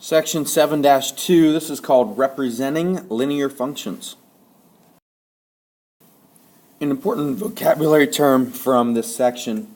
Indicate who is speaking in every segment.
Speaker 1: Section 7-2, this is called representing linear functions. An important vocabulary term from this section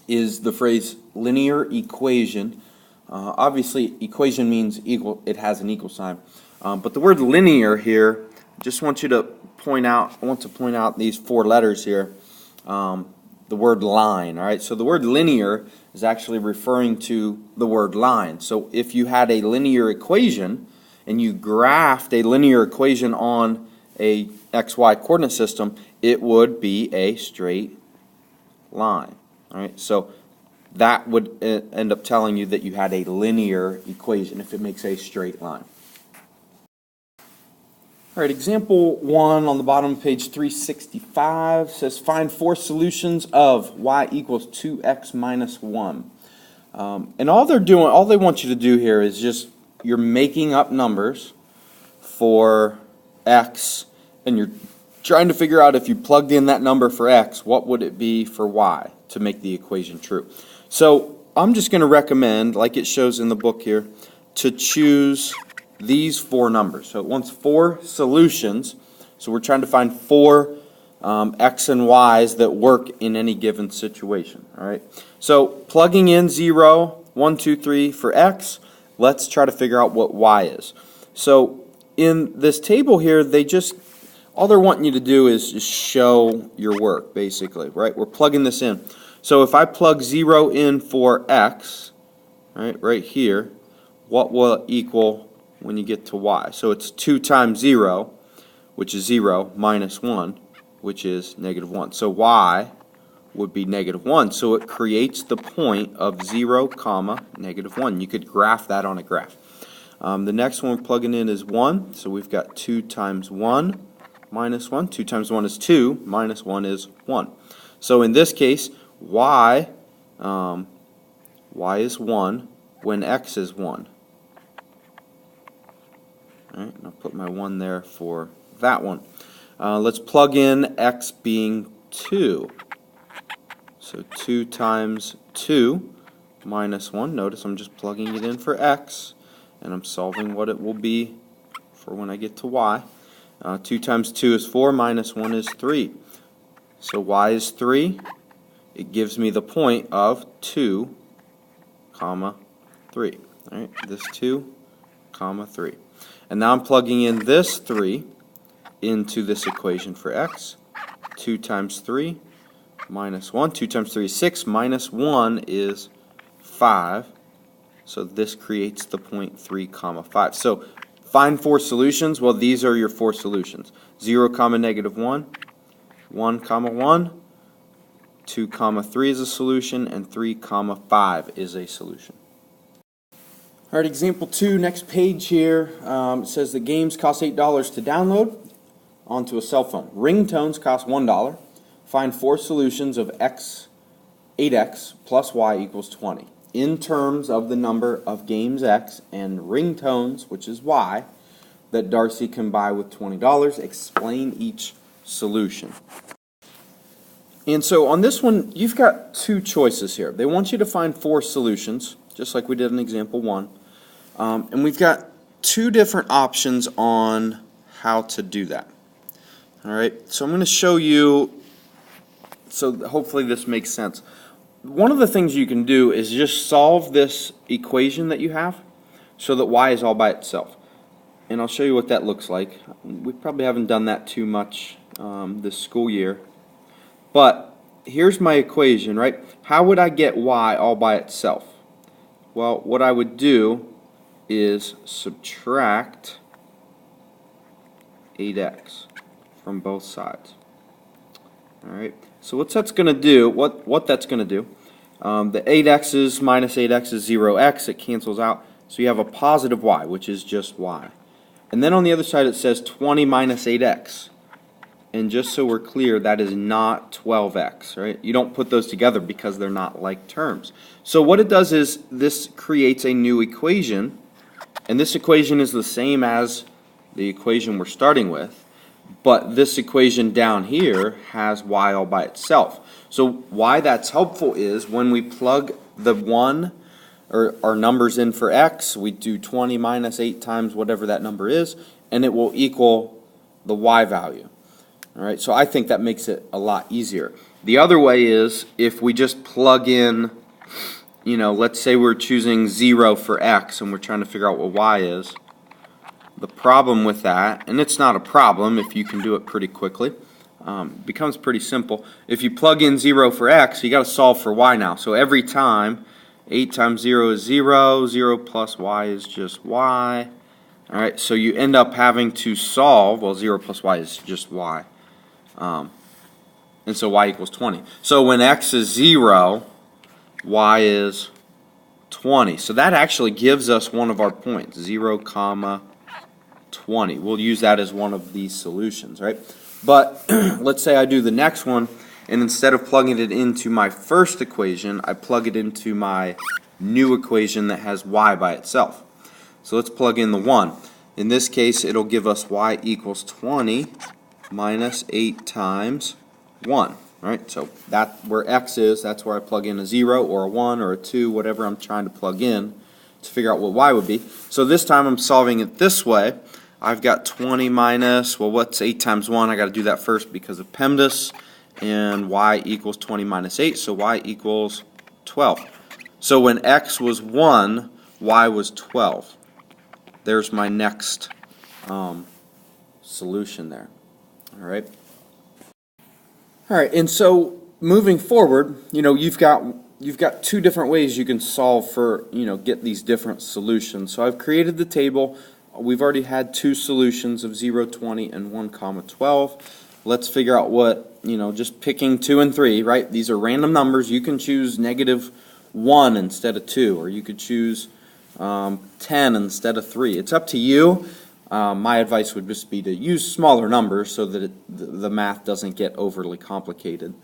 Speaker 1: is the phrase linear equation. Obviously, equation means equal, it has an equal sign. But the word linear here, I just want you to point out, I want to point out these four letters here. The word line, all right? So the word linear is actually referring to the word line. So if you had a linear equation and you graphed a linear equation on a XY coordinate system, it would be a straight line, all right? So that would end up telling you that you had a linear equation if it makes a straight line. All right, example 1 on the bottom of page 365 says find four solutions of y equals 2x minus 1. And all they want you to do here is just, you're making up numbers for x, and you're trying to figure out if you plugged in that number for x, what would it be for y to make the equation true. So I'm just going to recommend, like it shows in the book here, to choose these four numbers. So it wants four solutions. So we're trying to find four x and y's that work in any given situation. All right. So plugging in 0, 1, 2, 3 for x, let's try to figure out what y is. So in this table here, all they're wanting you to do is just show your work, basically, right? We're plugging this in. So if I plug 0 in for x, right here, what will it equal when you get to y? So it's 2 times 0, which is 0, minus 1, which is negative 1. So y would be negative 1. So it creates the point of 0, comma, negative 1. You could graph that on a graph. The next one we're plugging in is 1. So we've got 2 times 1 minus 1. 2 times 1 is 2, minus 1 is 1. So in this case, y is 1 when x is 1. All right, I'll put my 1 there for that one. Let's plug in x being 2. So 2 times 2 minus 1. Notice I'm just plugging it in for x, and I'm solving what it will be for when I get to y. 2 times 2 is 4, minus 1 is 3. So y is 3. It gives me the point of 2, comma, 3. All right, this 2, comma, 3. And now I'm plugging in this 3 into this equation for x. 2 times 3 minus 1. 2 times 3 is 6. Minus 1 is 5. So this creates the point 3, comma, 5. So find four solutions. Well, these are your four solutions. 0, comma, negative 1. 1, comma, 1. 2, comma, 3 is a solution. And 3, comma, 5 is a solution. All right, example 2, next page here, it says the games cost $8 to download onto a cell phone. Ringtones cost $1. Find four solutions of 8x plus y equals 20 in terms of the number of games x and ringtones, which is y, that Darcy can buy with $20. Explain each solution. And so on this one, you've got two choices here. They want you to find four solutions, just like we did in example 1. And we've got two different options on how to do that. All right, so I'm going to show you, so hopefully this makes sense. One of the things you can do is just solve this equation that you have so that y is all by itself. And I'll show you what that looks like. We probably haven't done that too much this school year. But here's my equation, right? How would I get y all by itself? Well, what I would do is subtract 8x from both sides. All right. So what that's going to do, what that's going to do, the 8x's minus 8x is 0x. It cancels out. So you have a positive y, which is just y. And then on the other side it says 20 minus 8x. And just so we're clear, that is not 12x, right? You don't put those together because they're not like terms. So what it does is this creates a new equation. And this equation is the same as the equation we're starting with, but this equation down here has y all by itself. So why that's helpful is when we plug the 1 our numbers in for x. We do 20 minus 8 times whatever that number is, and it will equal the y value. All right, so I think that makes it a lot easier. The other way is if we just plug in, let's say we're choosing 0 for x and we're trying to figure out what y is. The problem with that, and it's not a problem if you can do it pretty quickly, becomes pretty simple. If you plug in 0 for x, you got to solve for y now. So every time, 8 times 0 is 0, 0 plus y is just y. All right, so you end up having to solve, well, 0 plus y is just y. And so y equals 20. So when x is 0, y is 20. So that actually gives us one of our points, 0, comma 20. We'll use that as one of these solutions, right? But let's say I do the next one, and instead of plugging it into my first equation, I plug it into my new equation that has y by itself. So let's plug in the 1. In this case, it'll give us y equals 20 minus 8 times 1. Right? So that where x is, that's where I plug in a 0 or a 1 or a 2, whatever I'm trying to plug in to figure out what y would be. So this time I'm solving it this way. I've got 20 minus, well, what's 8 times 1? I got to do that first because of PEMDAS. And y equals 20 minus 8, so y equals 12. So when x was 1, y was 12. There's my next solution there. All right. All right, and so moving forward, you've got two different ways you can solve for, get these different solutions. So I've created the table. We've already had two solutions of 0, 20, and 1, comma 12. Let's figure out what, just picking 2 and 3, right? These are random numbers. You can choose negative 1 instead of 2, or you could choose 10 instead of 3. It's up to you. My advice would just be to use smaller numbers so that the math doesn't get overly complicated.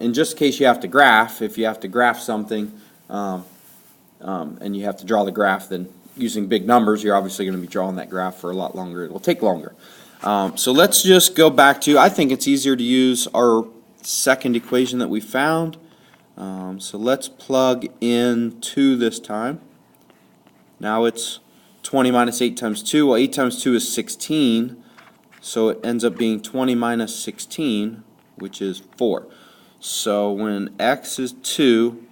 Speaker 1: In just case you have to graph, if you have to graph something and you have to draw the graph, then using big numbers, you're obviously going to be drawing that graph for a lot longer. It will take longer. So let's just go back to, I think it's easier to use our second equation that we found. So let's plug in 2 this time. Now it's 20 minus 8 times 2. Well, 8 times 2 is 16, so it ends up being 20 minus 16, which is 4. So when x is 2,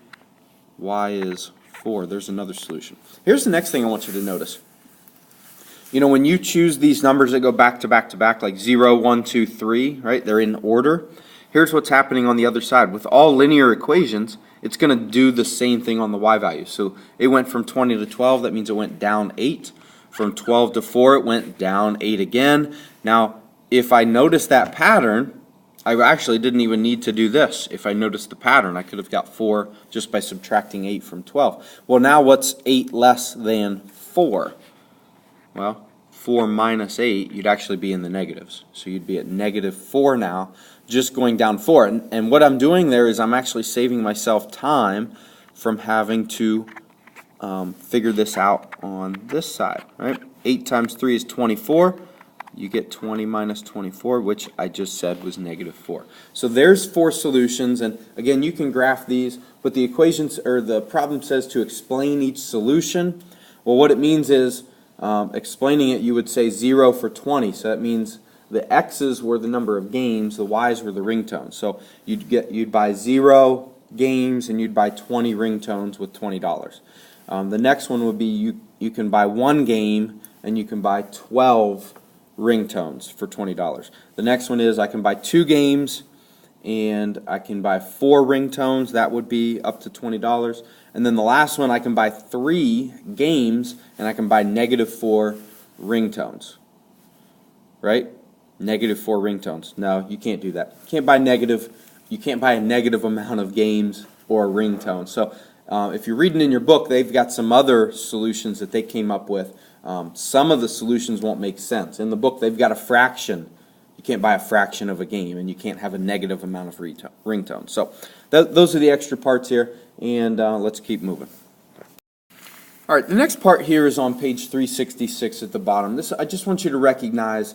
Speaker 1: y is 4. There's another solution. Here's the next thing I want you to notice. When you choose these numbers that go back to back to back, like 0, 1, 2, 3, right? They're in order. Here's what's happening on the other side. With all linear equations, it's going to do the same thing on the y value. So it went from 20 to 12. That means it went down 8. From 12 to 4, it went down 8 again. Now, if I notice that pattern, I actually didn't even need to do this. If I noticed the pattern, I could have got 4 just by subtracting 8 from 12. Well, now what's 8 less than 4? Well, 4 minus 8, you'd actually be in the negatives. So you'd be at negative 4 now, just going down 4. And what I'm doing there is I'm actually saving myself time from having to figure this out on this side, right? 8 times 3 is 24. You get 20 minus 24, which I just said was negative 4. So there's 4 solutions, and again, you can graph these, but the equations, or the problem says to explain each solution. Well, what it means is, explaining it, you would say 0 for 20, so that means the x's were the number of games, the y's were the ringtones. So you'd buy 0 games and you'd buy 20 ringtones with $20. The next one would be you can buy 1 game and you can buy 12 ringtones for $20. The next one is I can buy 2 games and I can buy 4 ringtones. That would be up to $20. And then the last one, I can buy 3 games and I can buy negative 4 ringtones. Right? Negative 4 ringtones. No, you can't do that. You can't buy a negative amount of games or ringtones. So if you're reading in your book, they've got some other solutions that they came up with. Some of the solutions won't make sense. In the book, they've got a fraction. You can't buy a fraction of a game, and you can't have a negative amount of ringtones. So those are the extra parts here, and let's keep moving. All right, the next part here is on page 366 at the bottom. I just want you to recognize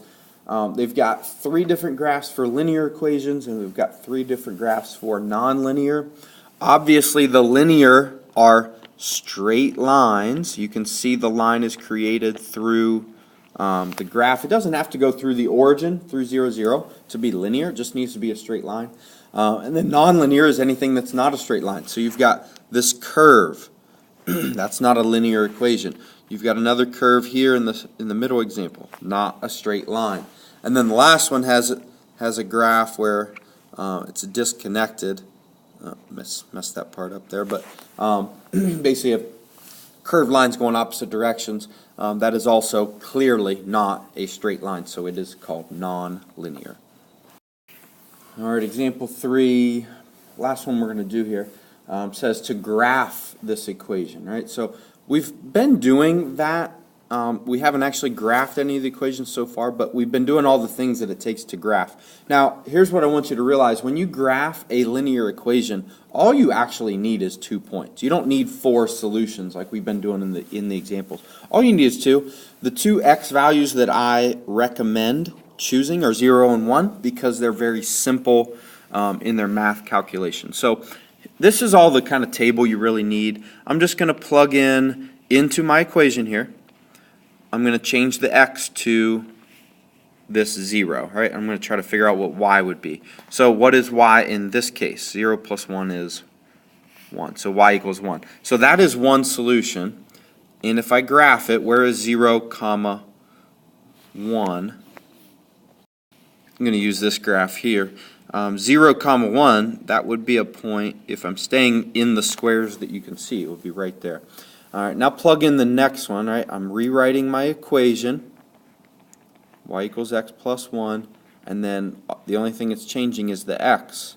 Speaker 1: they've got 3 different graphs for linear equations, and we've got 3 different graphs for nonlinear. Obviously, the linear are straight lines, you can see the line is created through the graph. It doesn't have to go through the origin, through 0, 0, to be linear. It just needs to be a straight line. And then nonlinear is anything that's not a straight line. So you've got this curve. That's not a linear equation. You've got another curve here in the middle example, not a straight line. And then the last one has a graph where it's disconnected. Messed that part up there, but basically a curved lines going opposite directions. That is also clearly not a straight line, so it is called non-linear. All right, example 3, last one we're going to do here, says to graph this equation, right? So we've been doing that. We haven't actually graphed any of the equations so far, but we've been doing all the things that it takes to graph. Now, here's what I want you to realize. When you graph a linear equation, all you actually need is 2 points. You don't need 4 solutions like we've been doing in the examples. All you need is 2. The 2 x values that I recommend choosing are 0 and 1 because they're very simple in their math calculation. So this is all the kind of table you really need. I'm just going to plug into my equation here. I'm going to change the x to this 0, right? I'm going to try to figure out what y would be. So what is y in this case? 0 plus 1 is 1. So y equals 1. So that is one solution. And if I graph it, where is 0, comma 1? I'm going to use this graph here. 0, comma 1, that would be a point, if I'm staying in the squares that you can see, it would be right there. All right, now plug in the next one, right? I'm rewriting my equation, y equals x plus 1, and then the only thing that's changing is the x,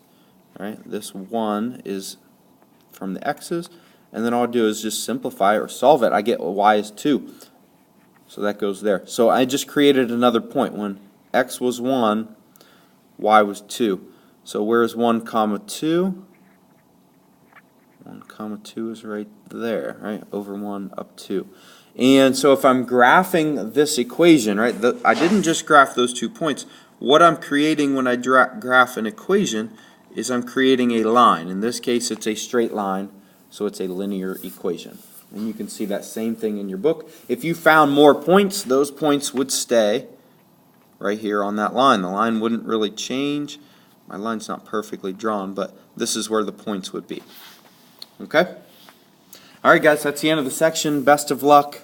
Speaker 1: right? This 1 is from the x's, and then all I'll do is just simplify or solve it. I get y is 2, so that goes there. So I just created another point. When x was 1, y was 2. So where's 1, comma 2? 1 comma 2 is right there, right? Over 1 up 2. And so if I'm graphing this equation, right, I didn't just graph those 2 points. What I'm creating when I graph an equation is I'm creating a line. In this case, it's a straight line, so it's a linear equation. And you can see that same thing in your book. If you found more points, those points would stay right here on that line. The line wouldn't really change. My line's not perfectly drawn, but this is where the points would be. Okay? All right, guys, that's the end of the section. Best of luck.